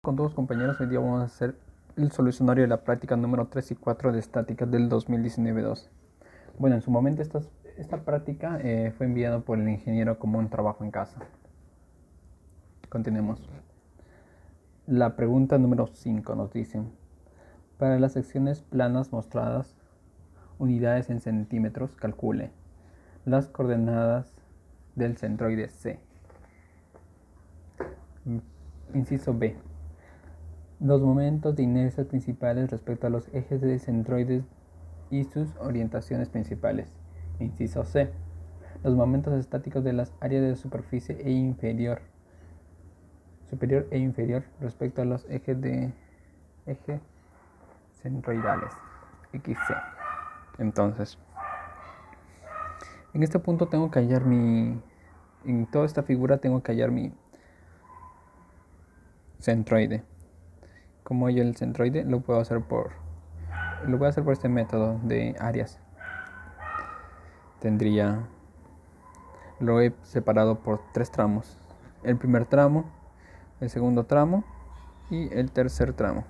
Con todos compañeros, hoy día vamos a hacer el solucionario de la práctica número 3 y 4 de estática del 2019-2. Bueno, en su momento esta práctica fue enviada por el ingeniero como un trabajo en casa. Continuemos. La pregunta número 5 nos dice: para las secciones planas mostradas, unidades en centímetros, calcule las coordenadas del centroide C. Inciso B: los momentos de inercia principales respecto a los ejes de centroides y sus orientaciones principales. Inciso C: los momentos estáticos de las áreas de superficie superior e inferior respecto a los ejes centroidales. XC. Entonces, en este punto tengo que hallar en toda esta figura tengo que hallar mi centroide. Como hallo el centroide, lo voy a hacer por este método de áreas. Lo he separado por 3 tramos: el primer tramo, el segundo tramo y el tercer tramo.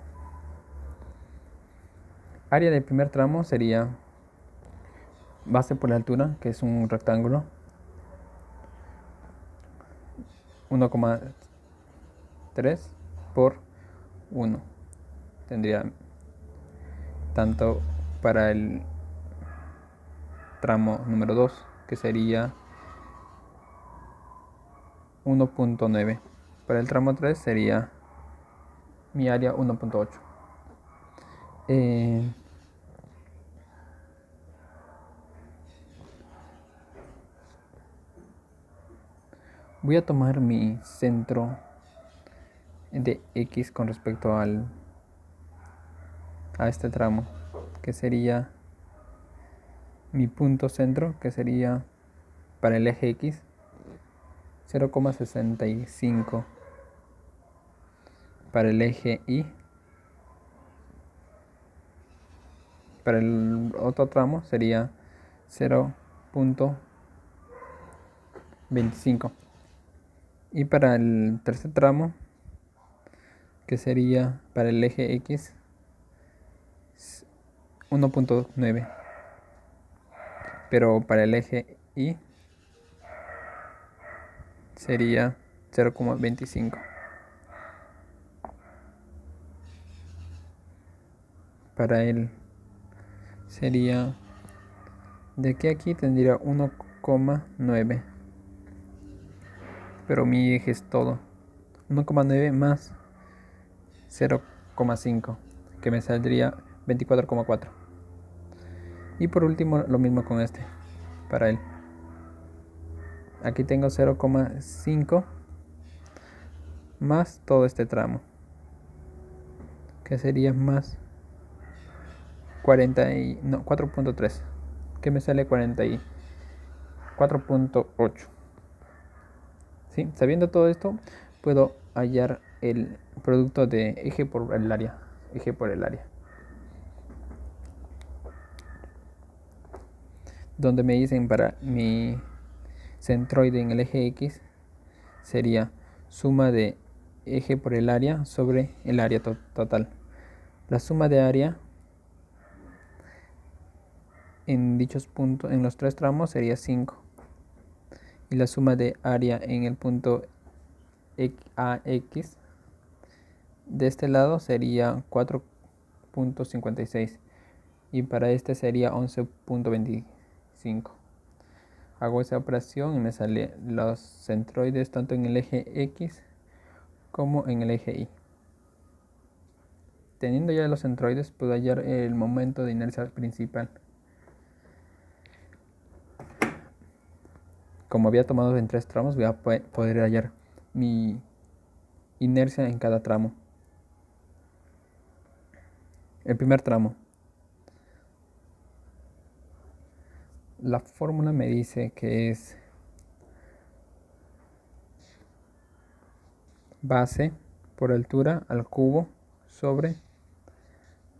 Área del primer tramo sería base por la altura, que es un rectángulo, 1,3 por 1. Tendría tanto para el tramo número 2, que sería 1,9. Para el tramo 3 sería mi área 1,8. Voy a tomar mi centro de X con respecto a este tramo, que sería mi punto centro, que sería para el eje X 0,65. Para el eje Y, para el otro tramo sería 0,25. Y para el tercer tramo, que sería para el eje X 1,9. Pero para el eje Y sería 0,25. Para él sería de aquí a aquí tendría 1,9. Pero mi eje es todo 1,9 más 0,5, que me saldría 24,4. Y por último lo mismo con este, para él. Aquí tengo 0,5 más todo este tramo, que sería más 4,3, que me sale 44,8. ¿Sí? Sabiendo todo esto, puedo hallar el producto de eje por el área. Donde me dicen para mi centroide en el eje X sería suma de eje por el área sobre el área total. La suma de área en dichos puntos, en los 3 tramos, sería 5. Y la suma de área en el punto AX de este lado sería 4,56. Y para este sería 11,25. Hago esa operación y me sale los centroides tanto en el eje X como en el eje Y. Teniendo ya los centroides, puedo hallar el momento de inercia principal. Como había tomado en 3 tramos, voy a poder hallar mi inercia en cada tramo. El primer tramo. La fórmula me dice que es base por altura al cubo sobre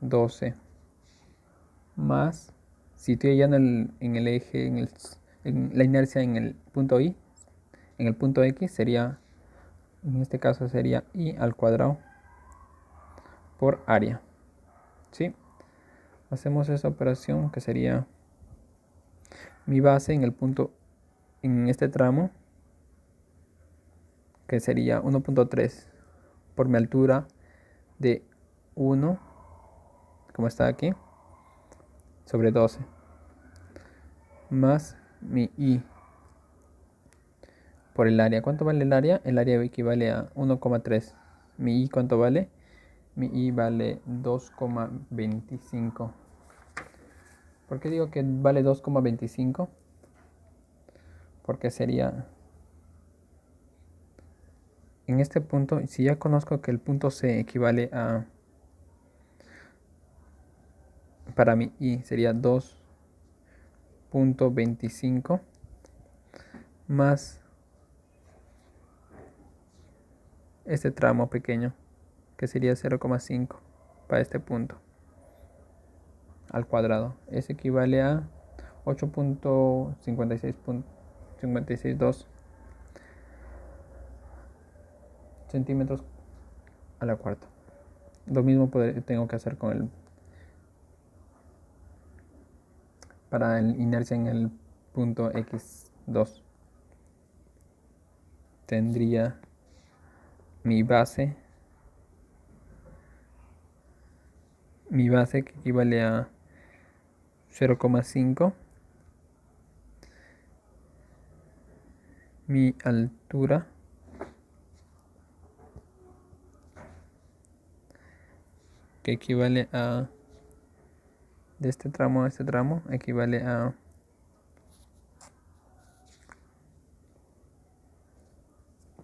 12 más, si estoy hallando en el eje, en la inercia en el punto Y, en el punto X sería, en este caso sería Y al cuadrado por área. ¿Sí? Hacemos esa operación que sería mi base en el punto, en este tramo, que sería 1.3 por mi altura de 1, como está aquí, sobre 12, más mi i por el área. ¿Cuánto vale el área? El área equivale a 1,3. Mi i, ¿cuánto vale? Mi i vale 2,25. ¿Por qué digo que vale 2,25? Porque sería en este punto, si ya conozco que el punto C equivale a, para mi i sería 2,25 más este tramo pequeño, que sería 0,5 para este punto al cuadrado. Eso equivale a 8,5662 centímetros a la cuarta. Lo mismo tengo que hacer con el para el inercia en el punto x2. Tendría mi base que equivale a 0,5, mi altura que equivale a, de este tramo a este tramo, equivale a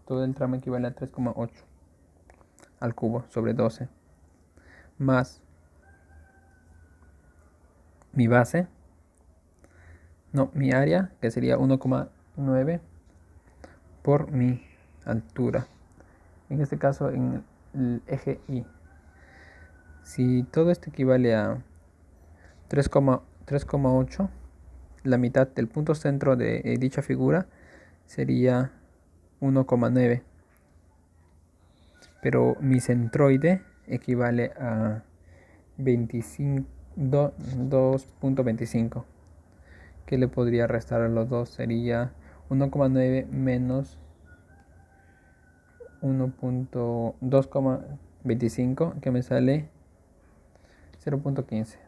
todo el tramo equivale a 3,8 al cubo sobre 12 más mi base, no, mi área, que sería 1,9 por mi altura, en este caso en el eje Y. Si todo esto equivale a 3,8, la mitad del punto centro de dicha figura sería 1,9, pero mi centroide equivale a 2,25, que le podría restar a los dos, sería 1,9 menos 2,25, que me sale 0,15.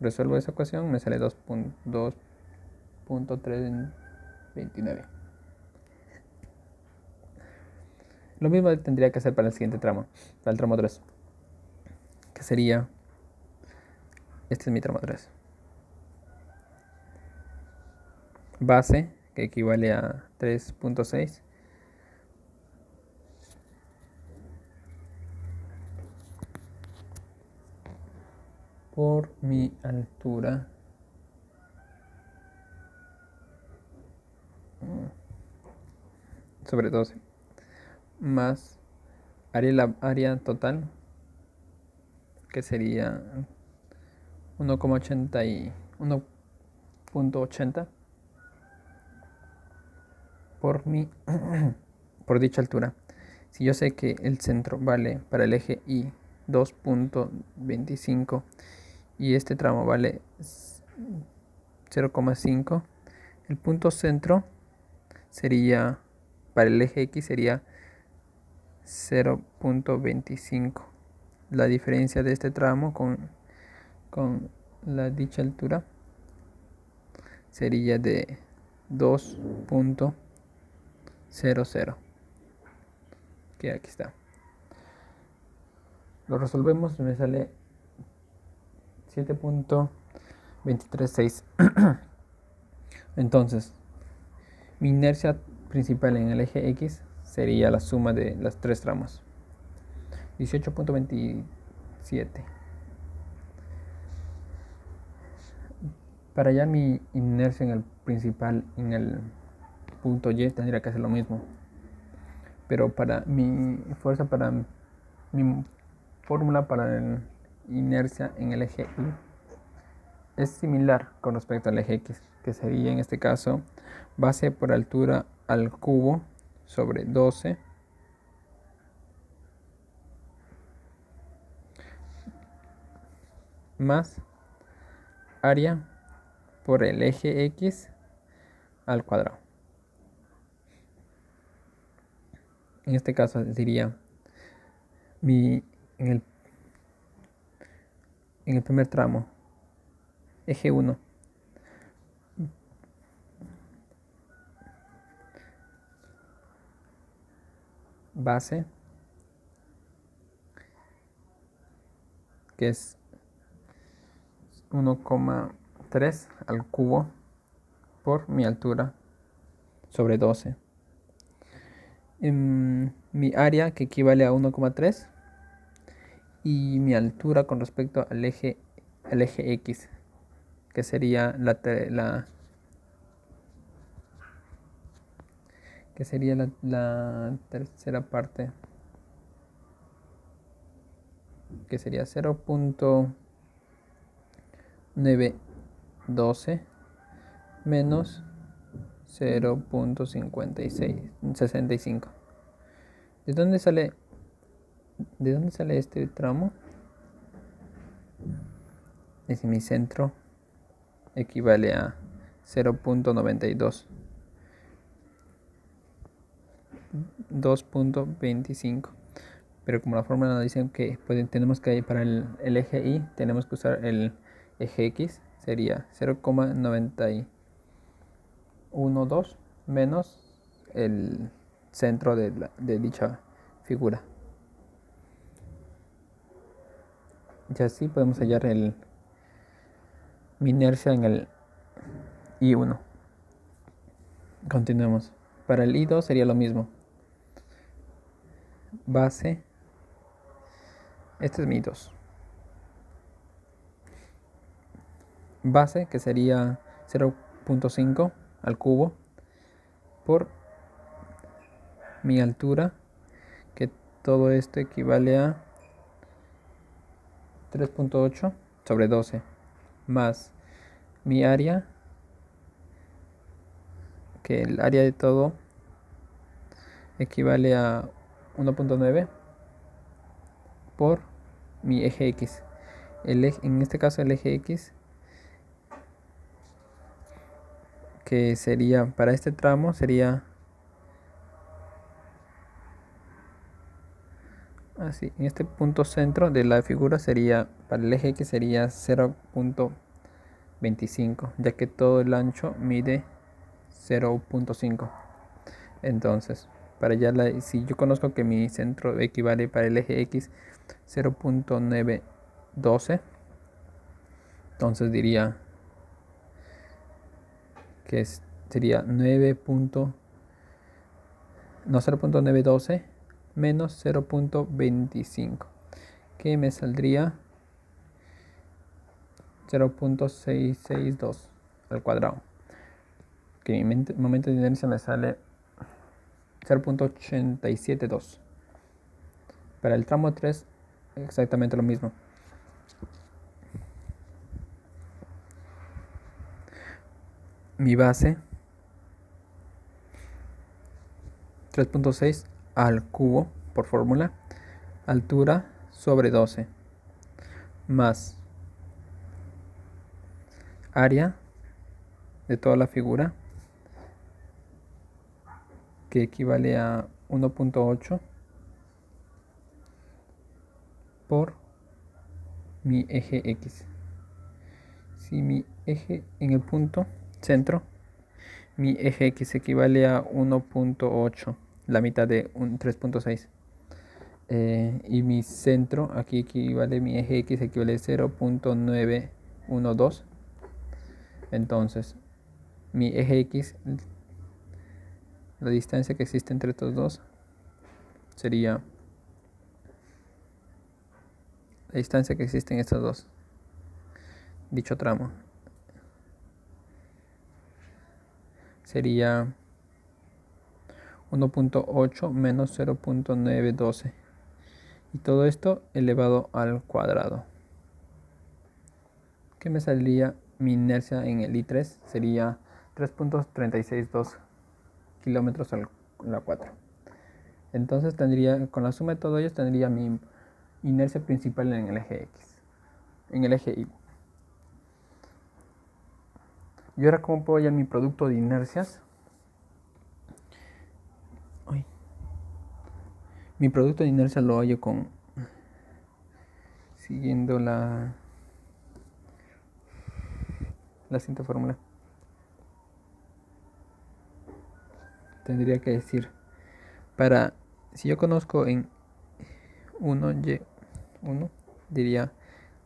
Resuelvo esa ecuación, me sale 2,329. Lo mismo tendría que hacer para el siguiente tramo, para el tramo 3, que sería, este es mi tramo 3. Base, que equivale a 3,6. Por mi altura sobre 12 más la área total, que sería 1,80 por por dicha altura. Si yo sé que el centro vale para el eje Y 2,25 y este tramo vale 0,5, el punto centro sería, para el eje X sería 0,25. La diferencia de este tramo con la dicha altura sería de 2,00, que aquí está. Lo resolvemos y me sale 7,236. Entonces, mi inercia principal en el eje X sería la suma de las tres tramos, 18,27. Para hallar mi inercia en el principal, en el punto Y, tendría que hacer lo mismo. Pero para mi fuerza, para mi fórmula para la inercia en el eje Y es similar con respecto al eje X, que sería en este caso base por altura al cubo sobre 12 más área por el eje X al cuadrado. En este caso diría en el primer tramo, eje 1, base, que es 1,3 al cubo por mi altura sobre 12. Mi área, que equivale a 1,3, y mi altura con respecto al eje X, que sería la tercera parte, que sería 0.912 menos 0.65. ¿De dónde sale este tramo? Es mi centro equivale a 0.92, 2.25. Pero como la fórmula nos dice que tenemos que ir para el eje Y, tenemos que usar el eje X, sería 0,912 menos el centro de dicha figura. Y así podemos hallar mi inercia en el I1. Continuemos. Para el I2 sería lo mismo. Base. Este es mi I2. Base, que sería 0.5 al cubo por mi altura, que todo esto equivale a 3.8 sobre 12, más mi área, que el área de todo equivale a 1.9 por mi eje X. En este caso el eje X, que sería para este tramo, sería así. En este punto centro de la figura sería, para el eje X sería 0.25, ya que todo el ancho mide 0.5. Entonces, si yo conozco que mi centro equivale para el eje X 0.912, entonces diría que sería 0.912 menos 0.25, que me saldría 0.662 al cuadrado, que mi momento de inercia me sale 0.872. Para el tramo 3 exactamente lo mismo. Mi base 3.6 al cubo por fórmula, altura sobre 12, más área de toda la figura, que equivale a 1.8 por mi eje X. Si mi eje en el punto centro, mi eje X equivale a 1.8, la mitad de 3.6. Y mi centro, aquí equivale, mi eje X equivale a 0.912. Entonces, mi eje X, la distancia que existe entre estos dos, sería la distancia que existe en estos dos, dicho tramo, sería 1.8 menos 0.912, y todo esto elevado al cuadrado. ¿Qué me saldría mi inercia en el I3? Sería 3.362 kilómetros a la 4. Entonces con la suma de todo ellos tendría mi inercia principal en el eje X. en el eje Y. Y ahora, ¿cómo puedo hallar mi producto de inercias? Mi producto de inercia lo hallo siguiendo la siguiente fórmula. Tendría que decir, si yo conozco en 1Y1, diría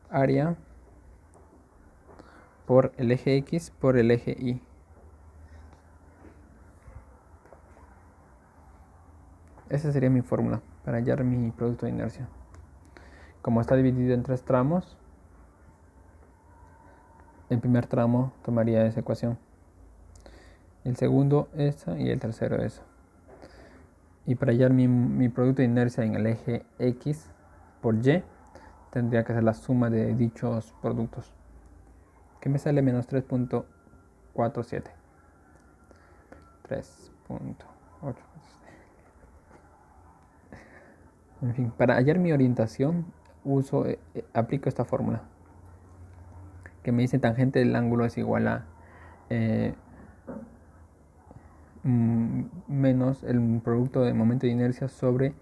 área por el eje X por el eje Y. Esa sería mi fórmula para hallar mi producto de inercia. Como está dividido en 3 tramos, el primer tramo tomaría esa ecuación, el segundo esa y el tercero esa. Y para hallar mi producto de inercia en el eje X por Y, tendría que hacer la suma de dichos productos, que me sale menos 3.47. 3.8. En fin, para hallar mi orientación, aplico esta fórmula, que me dice tangente del ángulo es igual a menos el producto de momento de inercia sobre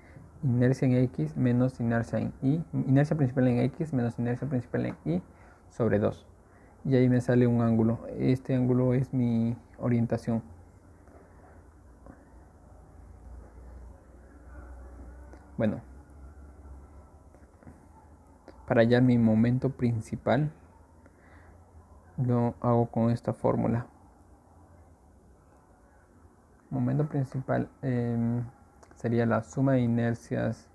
inercia en X menos inercia en Y, inercia principal en X menos inercia principal en Y sobre 2. Y ahí me sale un ángulo. Este ángulo es mi orientación. Bueno, para hallar mi momento principal, lo hago con esta fórmula. Momento principal sería la suma de inercias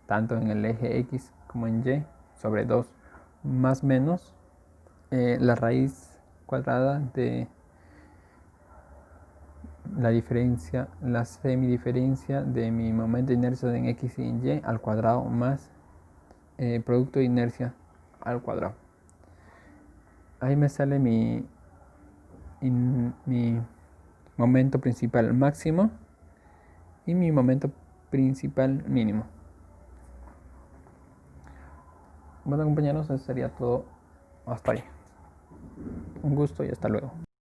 tanto en el eje X como en Y sobre 2 más menos la raíz cuadrada de la diferencia, la semidiferencia de mi momento de inercia en X y en Y al cuadrado más producto de inercia al cuadrado. Ahí me sale mi momento principal máximo y mi momento principal mínimo. Bueno, compañeros, eso sería todo. Hasta ahí. Un gusto y hasta luego.